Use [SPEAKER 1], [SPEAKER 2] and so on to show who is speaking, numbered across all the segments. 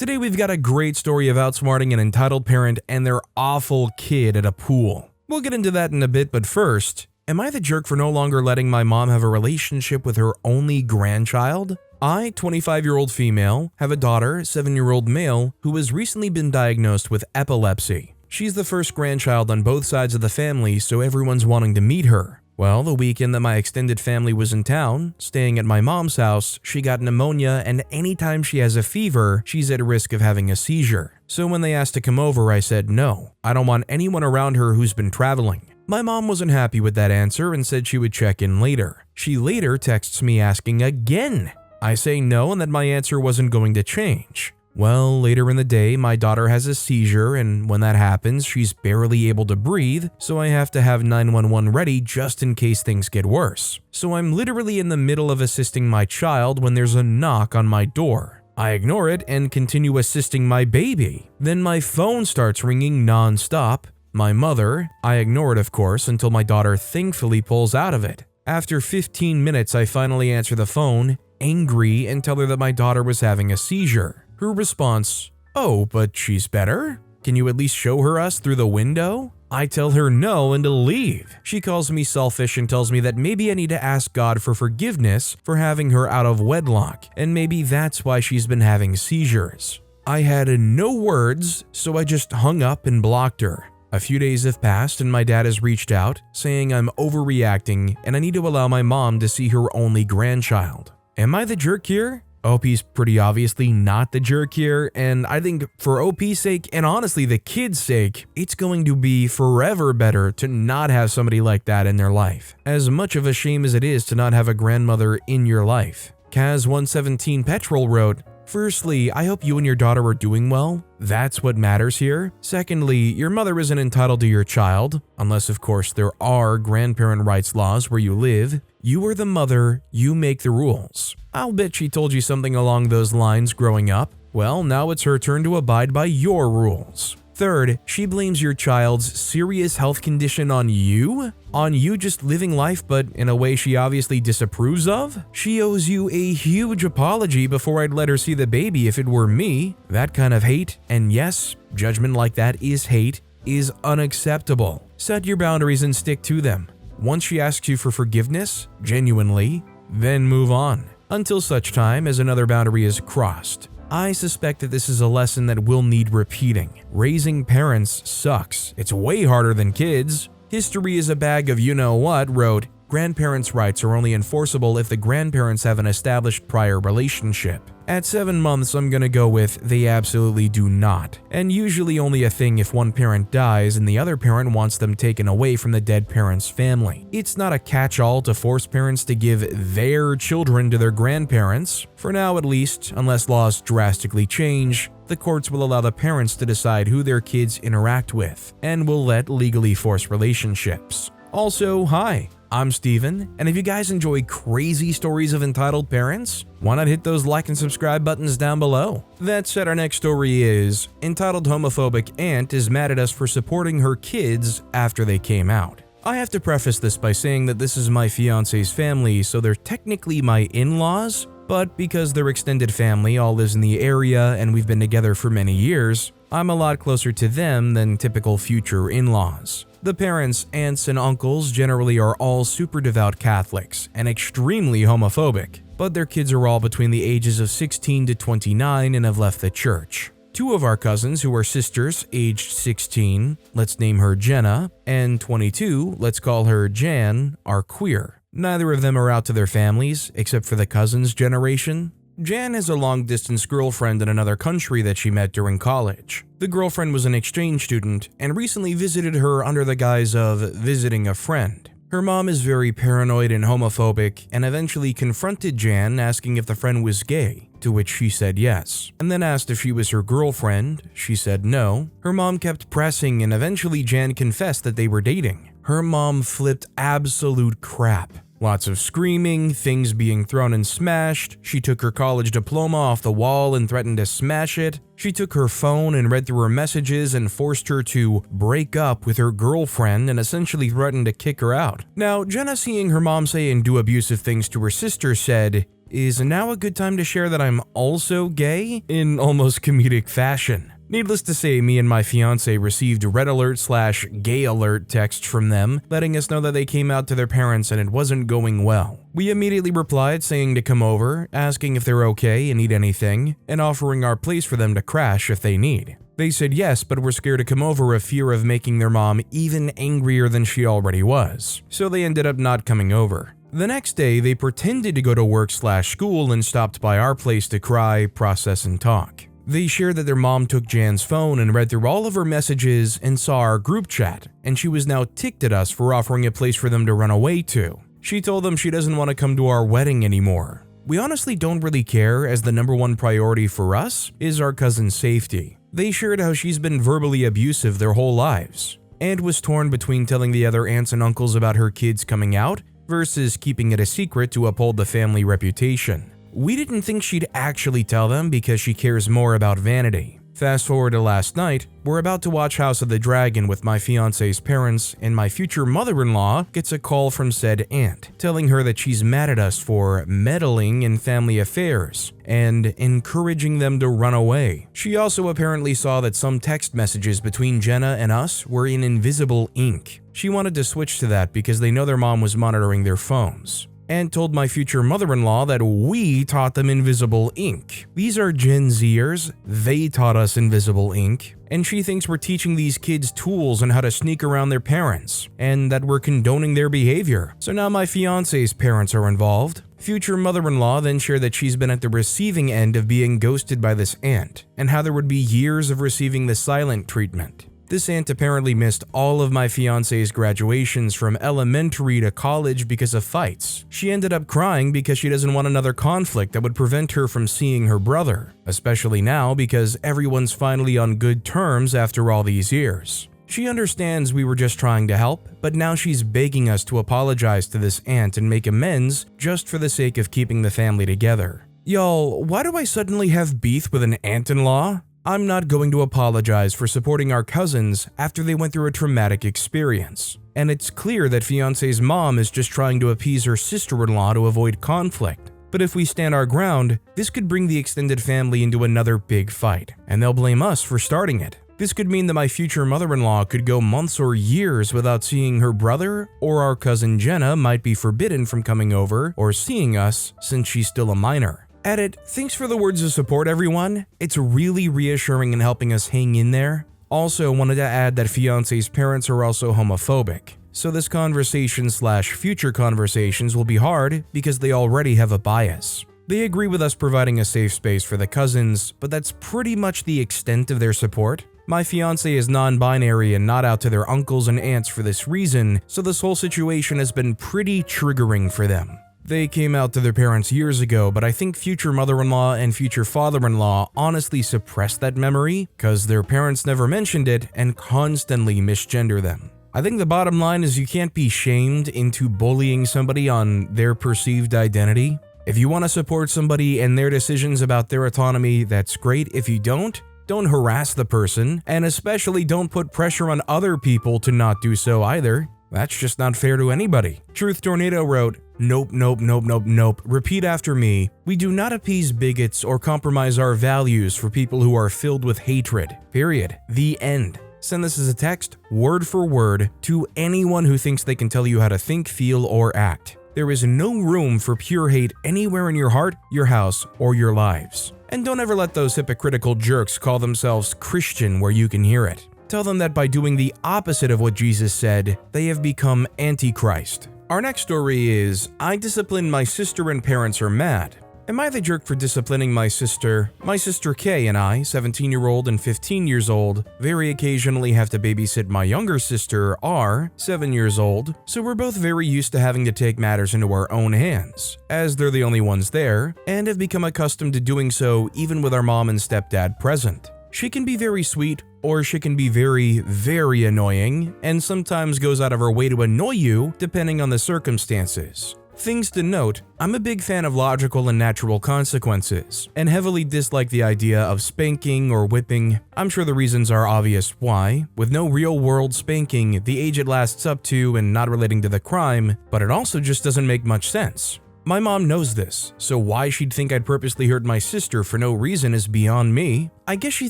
[SPEAKER 1] Today we've got a great story of outsmarting an entitled parent and their awful kid at a pool. We'll get into that in a bit, but first, am I the jerk for no longer letting my mom have a relationship with her only grandchild? I, 25-year-old female, have a daughter, 7-year-old male, who has recently been diagnosed with epilepsy. She's the first grandchild on both sides of the family, so everyone's wanting to meet her. Well, the weekend that my extended family was in town, staying at my mom's house, she got pneumonia, and anytime she has a fever, she's at risk of having a seizure. So when they asked to come over, I said no. I don't want anyone around her who's been traveling. My mom wasn't happy with that answer and said she would check in later. She later texts me asking again. I say no and that my answer wasn't going to change. Well, later in the day, my daughter has a seizure, and when that happens, she's barely able to breathe, so I have to have 911 ready just in case things get worse. So I'm literally in the middle of assisting my child when there's a knock on my door. I ignore it and continue assisting my baby. Then my phone starts ringing non-stop. My mother, I ignore it of course until my daughter thankfully pulls out of it. After 15 minutes, I finally answer the phone, angry, and tell her that my daughter was having a seizure. Her response, "Oh, but she's better? Can you at least show her us through the window?" I tell her no and to leave. She calls me selfish and tells me that maybe I need to ask God for forgiveness for having her out of wedlock, and maybe that's why she's been having seizures. I had no words, so I just hung up and blocked her. A few days have passed and my dad has reached out, saying I'm overreacting and I need to allow my mom to see her only grandchild. Am I the jerk here? OP's pretty obviously not the jerk here, and I think for OP's sake and honestly the kid's sake, it's going to be forever better to not have somebody like that in their life. As much of a shame as it is to not have a grandmother in your life. Kaz117 Petrol wrote, "Firstly, I hope you and your daughter are doing well. That's what matters here. Secondly, your mother isn't entitled to your child, unless of course there are grandparent rights laws where you live. You are the mother, you make the rules." I'll bet she told you something along those lines growing up. Well, now it's her turn to abide by your rules. Third, she blames your child's serious health condition on you? On you just living life but in a way she obviously disapproves of? She owes you a huge apology before I'd let her see the baby if it were me. That kind of hate, and yes, judgment like that is hate, is unacceptable. Set your boundaries and stick to them. Once she asks you for forgiveness, genuinely, then move on. Until such time as another boundary is crossed. I suspect that this is a lesson that will need repeating. Raising parents sucks. It's way harder than kids. History is a bag of you-know-what wrote, "Grandparents' rights are only enforceable if the grandparents have an established prior relationship." At 7 months, I'm gonna go with they absolutely do not, and usually only a thing if one parent dies and the other parent wants them taken away from the dead parent's family. It's not a catch-all to force parents to give their children to their grandparents. For now at least, unless laws drastically change, the courts will allow the parents to decide who their kids interact with, and will let legally force relationships. Also, hi. I'm Steven, and if you guys enjoy crazy stories of entitled parents, why not hit those like and subscribe buttons down below? That said, our next story is, entitled homophobic aunt is mad at us for supporting her kids after they came out. I have to preface this by saying that this is my fiance's family, so they're technically my in-laws, but because their extended family all lives in the area and we've been together for many years, I'm a lot closer to them than typical future in-laws. The parents, aunts, and uncles generally are all super devout Catholics and extremely homophobic, but their kids are all between the ages of 16 to 29 and have left the church. Two of our cousins who are sisters, aged 16, let's name her Jenna, and 22, let's call her Jan, are queer. Neither of them are out to their families, except for the cousins' generation. Jan has a long-distance girlfriend in another country that she met during college. The girlfriend was an exchange student and recently visited her under the guise of visiting a friend. Her mom is very paranoid and homophobic and eventually confronted Jan asking if the friend was gay, to which she said yes, and then asked if she was her girlfriend. She said no. Her mom kept pressing and eventually Jan confessed that they were dating. Her mom flipped absolute crap. Lots of screaming, things being thrown and smashed. She took her college diploma off the wall and threatened to smash it. She took her phone and read through her messages and forced her to break up with her girlfriend and essentially threatened to kick her out. Now, Jenna, seeing her mom say and do abusive things to her sister, said, is now a good time to share that I'm also gay in almost comedic fashion. Needless to say, me and my fiance received red alert/gay alert texts from them, letting us know that they came out to their parents and it wasn't going well. We immediately replied saying to come over, asking if they're okay and need anything, and offering our place for them to crash if they need. They said yes, but were scared to come over of fear of making their mom even angrier than she already was, so they ended up not coming over. The next day, they pretended to go to work/school and stopped by our place to cry, process, and talk. They shared that their mom took Jan's phone and read through all of her messages and saw our group chat, and she was now ticked at us for offering a place for them to run away to. She told them she doesn't want to come to our wedding anymore. We honestly don't really care, as the #1 priority for us is our cousin's safety. They shared how she's been verbally abusive their whole lives, and was torn between telling the other aunts and uncles about her kids coming out versus keeping it a secret to uphold the family reputation. We didn't think she'd actually tell them because she cares more about vanity. Fast forward to last night, we're about to watch House of the Dragon with my fiance's parents, and my future mother-in-law gets a call from said aunt, telling her that she's mad at us for meddling in family affairs and encouraging them to run away. She also apparently saw that some text messages between Jenna and us were in invisible ink. She wanted to switch to that because they know their mom was monitoring their phones, and told my future mother-in-law that we taught them invisible ink. These are Gen Zers, they taught us invisible ink, and she thinks we're teaching these kids tools on how to sneak around their parents, and that we're condoning their behavior. So now my fiance's parents are involved. Future mother-in-law then shared that she's been at the receiving end of being ghosted by this aunt, and how there would be years of receiving the silent treatment. This aunt apparently missed all of my fiance's graduations from elementary to college because of fights. She ended up crying because she doesn't want another conflict that would prevent her from seeing her brother, especially now because everyone's finally on good terms after all these years. She understands we were just trying to help, but now she's begging us to apologize to this aunt and make amends just for the sake of keeping the family together. Y'all, why do I suddenly have beef with an aunt-in-law? I'm not going to apologize for supporting our cousins after they went through a traumatic experience. And it's clear that fiance's mom is just trying to appease her sister-in-law to avoid conflict. But if we stand our ground, this could bring the extended family into another big fight, and they'll blame us for starting it. This could mean that my future mother-in-law could go months or years without seeing her brother, or our cousin Jenna might be forbidden from coming over or seeing us since she's still a minor. Edit, thanks for the words of support, everyone. It's really reassuring and helping us hang in there. Also, wanted to add that fiance's parents are also homophobic, so this conversation/future conversations will be hard because they already have a bias. They agree with us providing a safe space for the cousins, but that's pretty much the extent of their support. My fiance is non-binary and not out to their uncles and aunts for this reason, so this whole situation has been pretty triggering for them. They came out to their parents years ago, but I think future mother-in-law and future father-in-law honestly suppressed that memory because their parents never mentioned it and constantly misgender them. I think the bottom line is you can't be shamed into bullying somebody on their perceived identity. If you want to support somebody and their decisions about their autonomy, that's great. If you don't harass the person, and especially don't put pressure on other people to not do so either. That's just not fair to anybody. Truth Tornado wrote, "Nope, nope, nope, nope, nope. Repeat after me. We do not appease bigots or compromise our values for people who are filled with hatred. Period. The end." Send this as a text, word for word, to anyone who thinks they can tell you how to think, feel, or act. There is no room for pure hate anywhere in your heart, your house, or your lives. And don't ever let those hypocritical jerks call themselves Christian where you can hear it. Tell them that by doing the opposite of what Jesus said, they have become Antichrist. Our next story is, I discipline my sister and parents are mad. Am I the jerk for disciplining my sister? My sister Kay and I, 17-year-old and 15 years old, very occasionally have to babysit my younger sister R, 7 years old, so we're both very used to having to take matters into our own hands, as they're the only ones there, and have become accustomed to doing so even with our mom and stepdad present. She can be very sweet, or she can be very, very annoying, and sometimes goes out of her way to annoy you depending on the circumstances. Things to note, I'm a big fan of logical and natural consequences, and heavily dislike the idea of spanking or whipping. I'm sure the reasons are obvious why, with no real-world spanking, the age it lasts up to and not relating to the crime, but it also just doesn't make much sense. My mom knows this, so why she'd think I'd purposely hurt my sister for no reason is beyond me. I guess she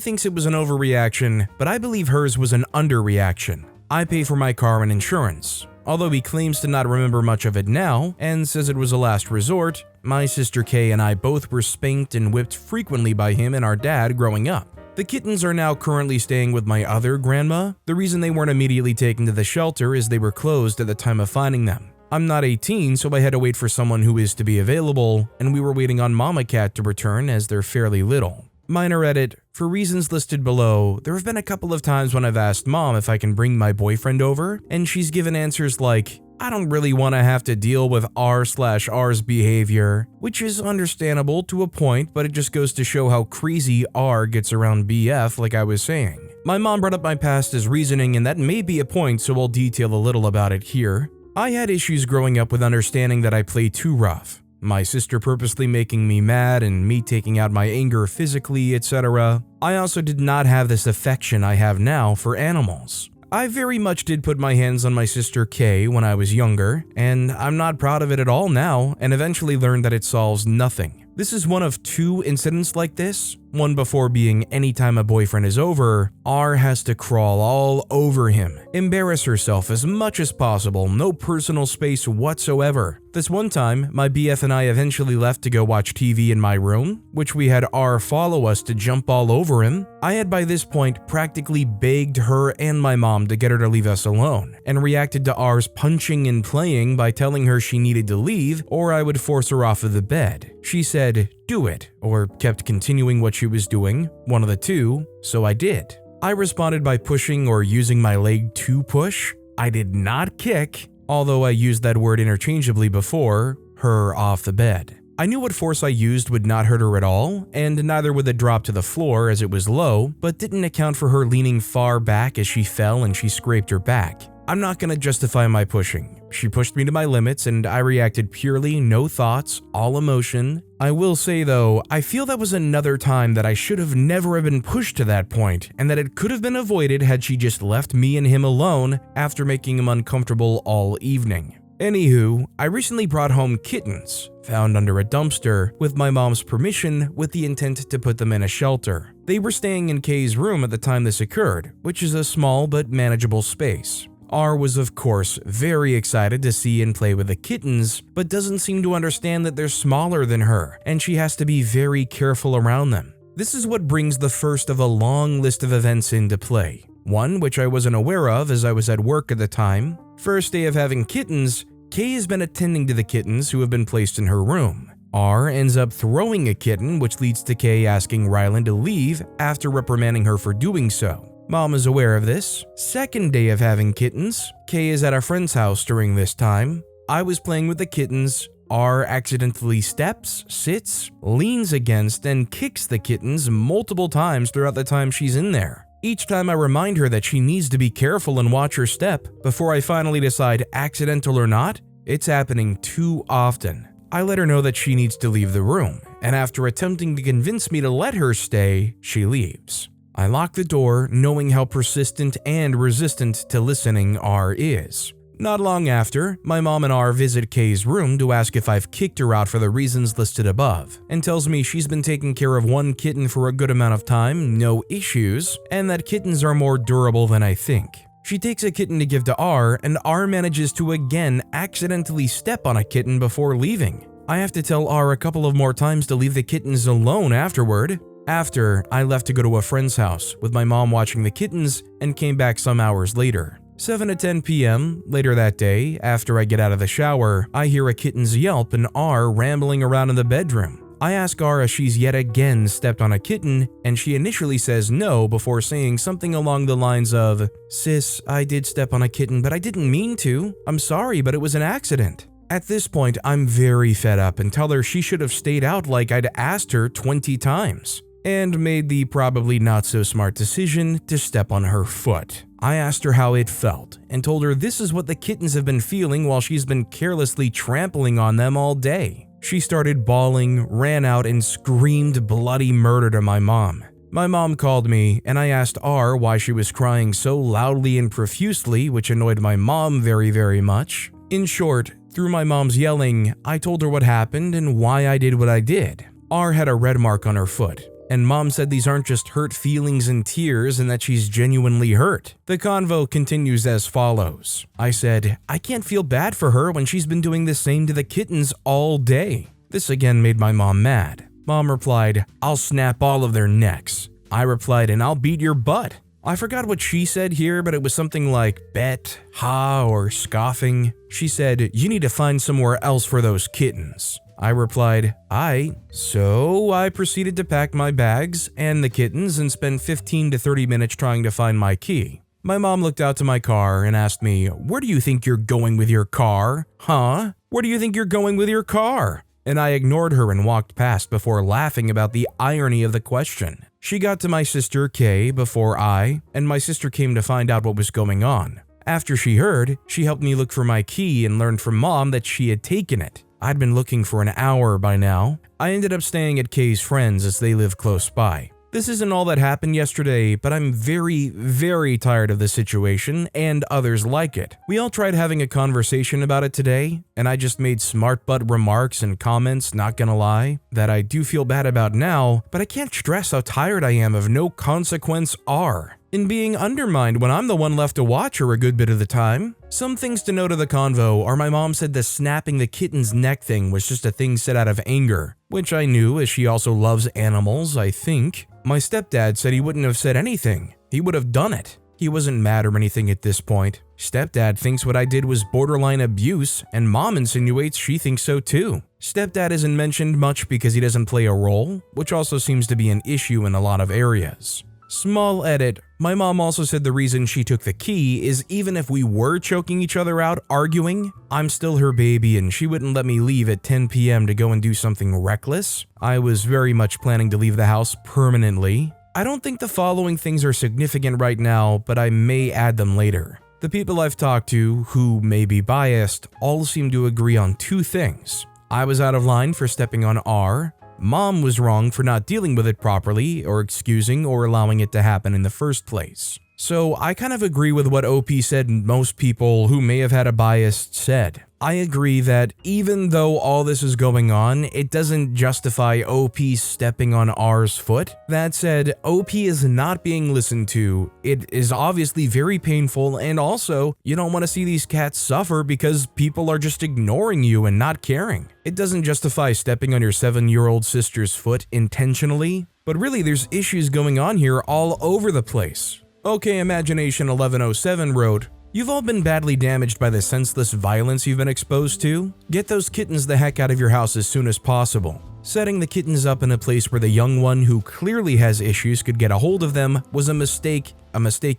[SPEAKER 1] thinks it was an overreaction, but I believe hers was an underreaction. I pay for my car and insurance. Although he claims to not remember much of it now and says it was a last resort, my sister Kay and I both were spanked and whipped frequently by him and our dad growing up. The kittens are now currently staying with my other grandma. The reason they weren't immediately taken to the shelter is they were closed at the time of finding them. I'm not 18, so I had to wait for someone who is to be available, and we were waiting on Mama Cat to return as they're fairly little. Minor edit, for reasons listed below, there have been a couple of times when I've asked Mom if I can bring my boyfriend over, and she's given answers like, I don't really want to have to deal with r/r's behavior, which is understandable to a point, but it just goes to show how crazy R gets around BF like I was saying. My mom brought up my past as reasoning, and that may be a point, so I'll detail a little about it here. I had issues growing up with understanding that I play too rough. My sister purposely making me mad and me taking out my anger physically, etc. I also did not have this affection I have now for animals. I very much did put my hands on my sister Kay when I was younger, and I'm not proud of it at all now, and eventually learned that it solves nothing. This is one of 2 incidents like this. One before being anytime a boyfriend is over, R has to crawl all over him, embarrass herself as much as possible, no personal space whatsoever. This one time, my BF and I eventually left to go watch TV in my room, which we had R follow us to jump all over him. I had by this point practically begged her and my mom to get her to leave us alone, and reacted to R's punching and playing by telling her she needed to leave or I would force her off of the bed. She said, "Do it," or kept continuing what she was doing, one of the two, so I did. I responded by pushing or using my leg to push. I did not kick, although I used that word interchangeably before, her off the bed. I knew what force I used would not hurt her at all, and neither would the drop to the floor as it was low, but didn't account for her leaning far back as she fell and she scraped her back. I'm not gonna justify my pushing. She pushed me to my limits and I reacted purely, no thoughts, all emotion. I will say though, I feel that was another time that I should have never have been pushed to that point, and that it could have been avoided had she just left me and him alone after making him uncomfortable all evening. Anywho, I recently brought home kittens, found under a dumpster, with my mom's permission with the intent to put them in a shelter. They were staying in Kay's room at the time this occurred, which is a small but manageable space. R was of course very excited to see and play with the kittens, but doesn't seem to understand that they're smaller than her, and she has to be very careful around them. This is what brings the first of a long list of events into play. One which I wasn't aware of as I was at work at the time. First day of having kittens, Kay has been attending to the kittens who have been placed in her room. R ends up throwing a kitten, which leads to Kay asking Rylan to leave after reprimanding her for doing so. Mom is aware of this. Second day of having kittens, Kay is at our friend's house during this time. I was playing with the kittens. R accidentally steps, sits, leans against, and kicks the kittens multiple times throughout the time she's in there. Each time I remind her that she needs to be careful and watch her step before I finally decide, accidental or not, it's happening too often. I let her know that she needs to leave the room, and after attempting to convince me to let her stay, she leaves. I lock the door, knowing how persistent and resistant to listening R is. Not long after, my mom and R visit Kay's room to ask if I've kicked her out for the reasons listed above, and tells me she's been taking care of one kitten for a good amount of time, no issues, and that kittens are more durable than I think. She takes a kitten to give to R, and R manages to again accidentally step on a kitten before leaving. I have to tell R a couple of more times to leave the kittens alone afterward. After, I left to go to a friend's house, with my mom watching the kittens, and came back some hours later. 7 to 10 p.m. later that day, after I get out of the shower, I hear a kitten's yelp and R rambling around in the bedroom. I ask R if she's yet again stepped on a kitten, and she initially says no before saying something along the lines of, "Sis, I did step on a kitten, but I didn't mean to. I'm sorry, but it was an accident." At this point, I'm very fed up and tell her she should have stayed out like I'd asked her 20 times. And made the probably not so smart decision to step on her foot. I asked her how it felt and told her this is what the kittens have been feeling while she's been carelessly trampling on them all day. She started bawling, ran out, and screamed bloody murder to my mom. My mom called me and I asked R why she was crying so loudly and profusely, which annoyed my mom very much. In short, Through my mom's yelling, I told her what happened and why I did what I did. R had a red mark on her foot, and mom said these aren't just hurt feelings and tears and that she's genuinely hurt. The convo continues as follows. I said, I can't feel bad for her when she's been doing the same to the kittens all day. This again made my mom mad. Mom replied, I'll snap all of their necks. I replied, and I'll beat your butt. I forgot what she said here, but it was something like bet, ha, or scoffing. She said, you need to find somewhere else for those kittens. I replied, aye. So I proceeded to pack my bags and the kittens and spend 15 to 30 minutes trying to find my key. My mom looked out to my car and asked me, where do you think you're going with your car? Huh? Where do you think you're going with your car? And I ignored her and walked past before laughing about the irony of the question. She got to my sister Kay before and my sister came to find out what was going on. After she heard, she helped me look for my key and learned from mom that she had taken it. I'd been looking for an hour by now. I ended up staying at Kay's friends as they live close by. This isn't all that happened yesterday, but I'm very, very tired of this situation and others like it. We all tried having a conversation about it today, and I just made smart butt remarks and comments, not gonna lie, that I do feel bad about now, but I can't stress how tired I am of no consequence and being undermined when I'm the one left to watch her a good bit of the time. Some things to note of the convo are my mom said the snapping the kitten's neck thing was just a thing said out of anger, which I knew as she also loves animals, I think. My stepdad said he wouldn't have said anything. He would have done it. He wasn't mad or anything at this point. Stepdad thinks what I did was borderline abuse, and mom insinuates she thinks so too. Stepdad isn't mentioned much because he doesn't play a role, which also seems to be an issue in a lot of areas. Small edit, my mom also said the reason she took the key is even if we were choking each other out arguing, I'm still her baby and she wouldn't let me leave at 10 p.m. to go and do something reckless. I was very much planning to leave the house permanently. I don't think the following things are significant right now, but I may add them later. The people I've talked to, who may be biased, all seem to agree on two things. I was out of line for stepping on R. Mom was wrong for not dealing with it properly, or excusing or allowing it to happen in the first place. So I kind of agree with what OP said and most people who may have had a bias said. I agree that even though all this is going on, it doesn't justify OP stepping on R's foot. That said, OP is not being listened to. It is obviously very painful, and also, you don't want to see these cats suffer because people are just ignoring you and not caring. It doesn't justify stepping on your 7-year-old sister's foot intentionally, but really there's issues going on here all over the place. Okay, Imagination 1107 wrote, you've all been badly damaged by the senseless violence you've been exposed to. Get those kittens the heck out of your house as soon as possible. Setting the kittens up in a place where the young one who clearly has issues could get a hold of them was a mistake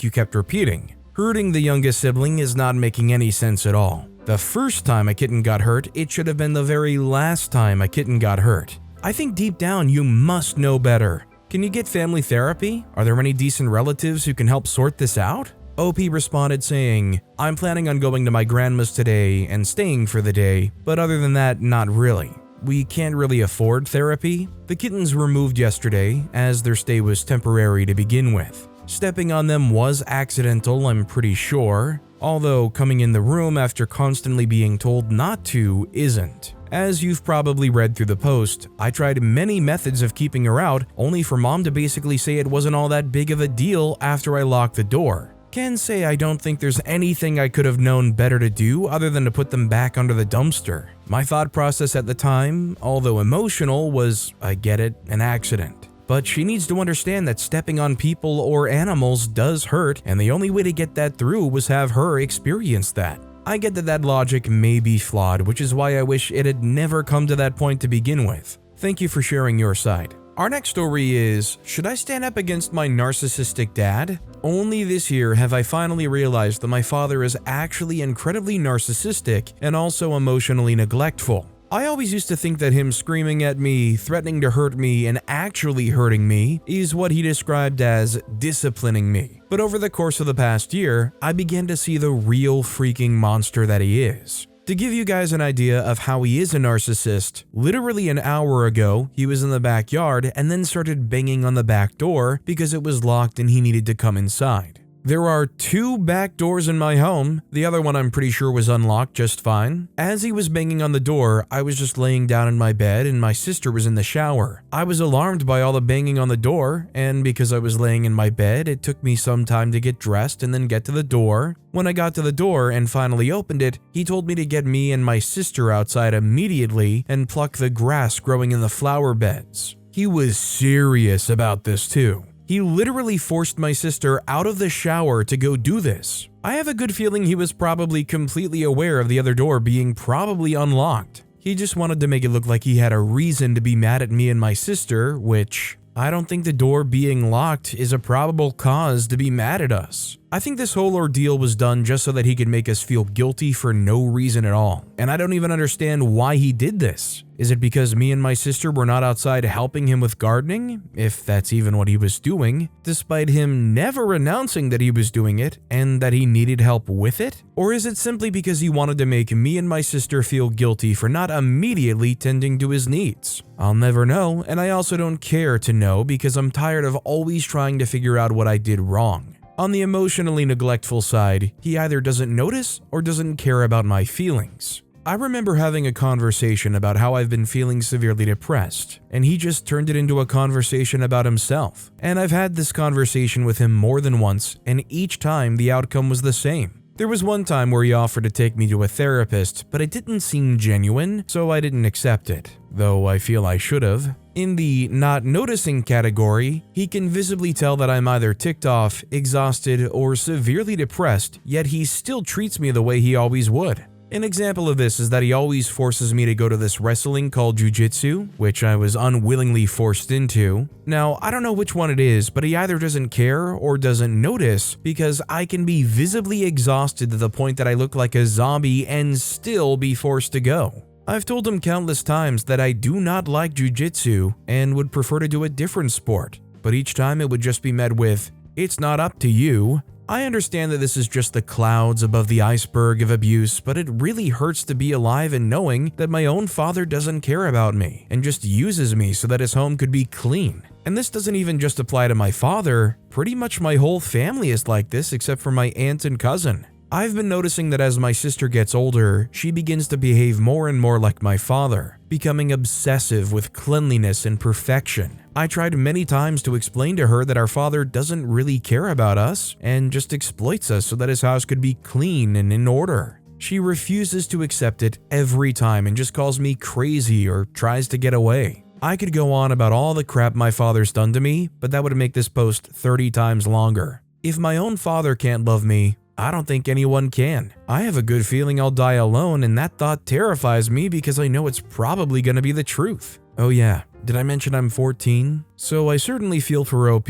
[SPEAKER 1] you kept repeating. Hurting the youngest sibling is not making any sense at all. The first time a kitten got hurt, it should have been the very last time a kitten got hurt. I think deep down you must know better. Can you get family therapy? Are there any decent relatives who can help sort this out? OP responded saying, I'm planning on going to my grandma's today and staying for the day, but other than that, not really. We can't really afford therapy. The kittens were moved yesterday, as their stay was temporary to begin with. Stepping on them was accidental, I'm pretty sure, although coming in the room after constantly being told not to isn't. As you've probably read through the post, I tried many methods of keeping her out, only for mom to basically say it wasn't all that big of a deal after I locked the door. Can say I don't think there's anything I could have known better to do other than to put them back under the dumpster. My thought process at the time, although emotional, was, I get it, an accident. But she needs to understand that stepping on people or animals does hurt, and the only way to get that through was have her experience that. I get that logic may be flawed, which is why I wish it had never come to that point to begin with. Thank you for sharing your side. Our next story is, should I stand up against my narcissistic dad? Only this year have I finally realized that my father is actually incredibly narcissistic and also emotionally neglectful. I always used to think that him screaming at me, threatening to hurt me, and actually hurting me is what he described as disciplining me. But over the course of the past year, I began to see the real freaking monster that he is. To give you guys an idea of how he is a narcissist, literally an hour ago, he was in the backyard and then started banging on the back door because it was locked and he needed to come inside. There are 2 back doors in my home. The other one I'm pretty sure was unlocked just fine. As he was banging on the door, I was just laying down in my bed and my sister was in the shower. I was alarmed by all the banging on the door, and because I was laying in my bed, it took me some time to get dressed and then get to the door. When I got to the door and finally opened it, he told me to get me and my sister outside immediately and pluck the grass growing in the flower beds. He was serious about this too. He literally forced my sister out of the shower to go do this. I have a good feeling he was probably completely aware of the other door being probably unlocked. He just wanted to make it look like he had a reason to be mad at me and my sister, which I don't think the door being locked is a probable cause to be mad at us. I think this whole ordeal was done just so that he could make us feel guilty for no reason at all. And I don't even understand why he did this. Is it because me and my sister were not outside helping him with gardening? If that's even what he was doing, despite him never announcing that he was doing it and that he needed help with it? Or is it simply because he wanted to make me and my sister feel guilty for not immediately tending to his needs? I'll never know, and I also don't care to know because I'm tired of always trying to figure out what I did wrong. On the emotionally neglectful side, he either doesn't notice or doesn't care about my feelings. I remember having a conversation about how I've been feeling severely depressed, and he just turned it into a conversation about himself. And I've had this conversation with him more than once, and each time the outcome was the same. There was one time where he offered to take me to a therapist, but it didn't seem genuine, so I didn't accept it, though I feel I should have. In the not noticing category, he can visibly tell that I'm either ticked off, exhausted, or severely depressed, yet he still treats me the way he always would. An example of this is that he always forces me to go to this wrestling called jiu-jitsu, which I was unwillingly forced into. Now, I don't know which one it is, but he either doesn't care or doesn't notice because I can be visibly exhausted to the point that I look like a zombie and still be forced to go. I've told him countless times that I do not like jiu-jitsu and would prefer to do a different sport, but each time it would just be met with, "It's not up to you." I understand that this is just the clouds above the iceberg of abuse, but it really hurts to be alive and knowing that my own father doesn't care about me and just uses me so that his home could be clean. And this doesn't even just apply to my father, pretty much my whole family is like this except for my aunt and cousin. I've been noticing that as my sister gets older, she begins to behave more and more like my father, becoming obsessive with cleanliness and perfection. I tried many times to explain to her that our father doesn't really care about us and just exploits us so that his house could be clean and in order. She refuses to accept it every time and just calls me crazy or tries to get away. I could go on about all the crap my father's done to me, but that would make this post 30 times longer. If my own father can't love me, I don't think anyone can. I have a good feeling I'll die alone, and that thought terrifies me because I know it's probably going to be the truth. Oh yeah, did I mention I'm 14? So I certainly feel for OP.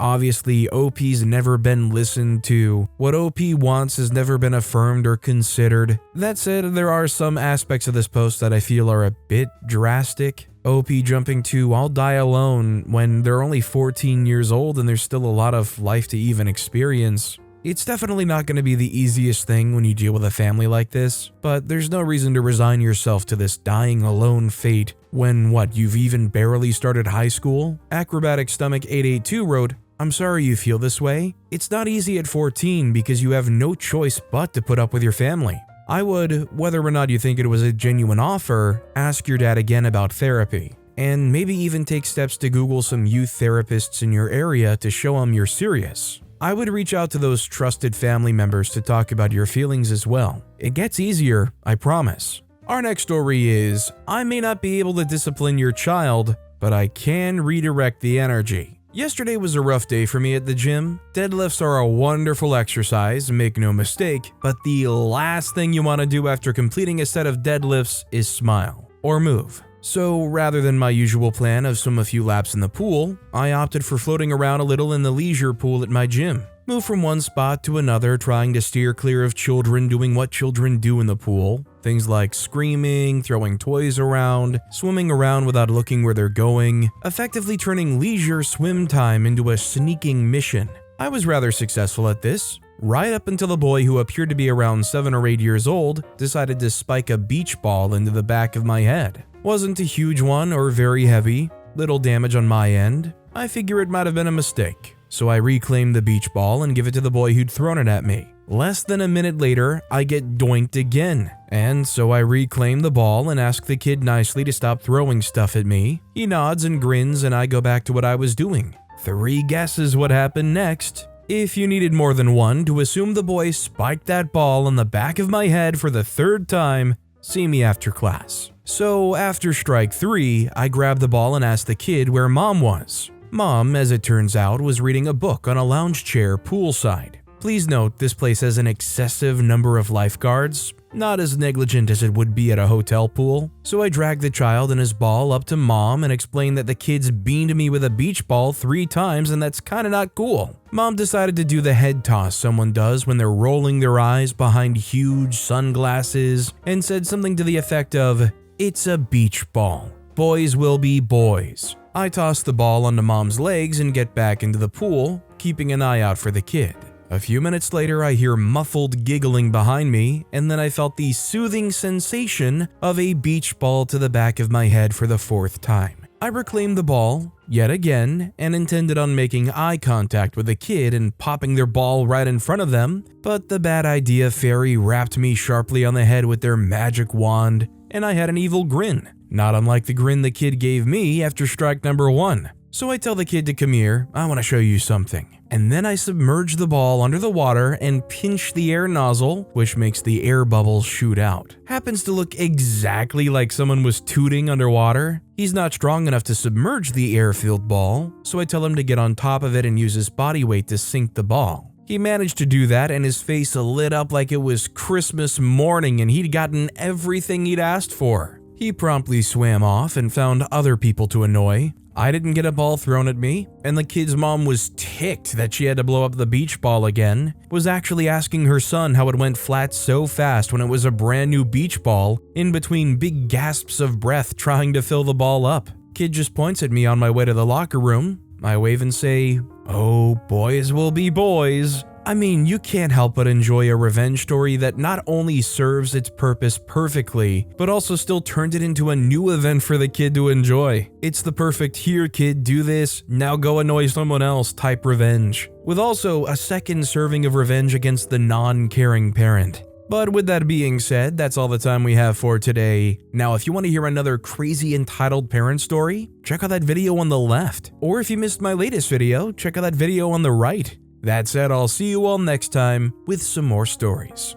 [SPEAKER 1] Obviously, OP's never been listened to. What OP wants has never been affirmed or considered. That said, there are some aspects of this post that I feel are a bit drastic. OP jumping to "I'll die alone" when they're only 14 years old and there's still a lot of life to even experience. It's definitely not going to be the easiest thing when you deal with a family like this, but there's no reason to resign yourself to this dying alone fate when, you've even barely started high school? Acrobatic Stomach 882 wrote, "I'm sorry you feel this way. It's not easy at 14 because you have no choice but to put up with your family. I would, whether or not you think it was a genuine offer, ask your dad again about therapy. And maybe even take steps to Google some youth therapists in your area to show them you're serious. I would reach out to those trusted family members to talk about your feelings as well. It gets easier, I promise." Our next story is, "I may not be able to discipline your child, but I can redirect the energy." Yesterday was a rough day for me at the gym. Deadlifts are a wonderful exercise, make no mistake, but the last thing you want to do after completing a set of deadlifts is smile or move. So rather than my usual plan of swim a few laps in the pool, I opted for floating around a little in the leisure pool at my gym. Move from one spot to another, trying to steer clear of children doing what children do in the pool. Things like screaming, throwing toys around, swimming around without looking where they're going, effectively turning leisure swim time into a sneaking mission. I was rather successful at this, right up until the boy who appeared to be around 7 or 8 years old decided to spike a beach ball into the back of my head. Wasn't a huge one or very heavy, little damage on my end. I figure it might have been a mistake. So I reclaim the beach ball and give it to the boy who'd thrown it at me. Less than a minute later, I get doinked again. And so I reclaim the ball and ask the kid nicely to stop throwing stuff at me. He nods and grins and I go back to what I was doing. 3 guesses what happened next. If you needed more than one to assume the boy spiked that ball on the back of my head for the 3rd time, see me after class. So after strike 3, I grabbed the ball and asked the kid where mom was. Mom, as it turns out, was reading a book on a lounge chair poolside. Please note, this place has an excessive number of lifeguards, not as negligent as it would be at a hotel pool. So I dragged the child and his ball up to mom and explained that the kids beamed me with a beach ball 3 times and that's kinda not cool. Mom decided to do the head toss someone does when they're rolling their eyes behind huge sunglasses and said something to the effect of, "It's a beach ball. Boys will be boys." I toss the ball onto mom's legs and get back into the pool, keeping an eye out for the kid. A few minutes later, I hear muffled giggling behind me, and then I felt the soothing sensation of a beach ball to the back of my head for the 4th time. I reclaimed the ball, yet again, and intended on making eye contact with the kid and popping their ball right in front of them, but the bad idea fairy rapped me sharply on the head with their magic wand, and I had an evil grin, not unlike the grin the kid gave me after strike number 1. So I tell the kid to come here, I want to show you something. And then I submerge the ball under the water and pinch the air nozzle, which makes the air bubbles shoot out. Happens to look exactly like someone was tooting underwater. He's not strong enough to submerge the air-filled ball, so I tell him to get on top of it and use his body weight to sink the ball. He managed to do that and his face lit up like it was Christmas morning and he'd gotten everything he'd asked for. He promptly swam off and found other people to annoy. I didn't get a ball thrown at me, and the kid's mom was ticked that she had to blow up the beach ball again, was actually asking her son how it went flat so fast when it was a brand new beach ball, in between big gasps of breath trying to fill the ball up. Kid just points at me on my way to the locker room. I wave and say, "Oh, boys will be boys." I mean, you can't help but enjoy a revenge story that not only serves its purpose perfectly, but also still turned it into a new event for the kid to enjoy. It's the perfect "here kid, do this, now go annoy someone else" type revenge, with also a second serving of revenge against the non-caring parent. But with that being said, that's all the time we have for today. Now, if you want to hear another crazy entitled parent story, check out that video on the left. Or if you missed my latest video, check out that video on the right. That said, I'll see you all next time with some more stories.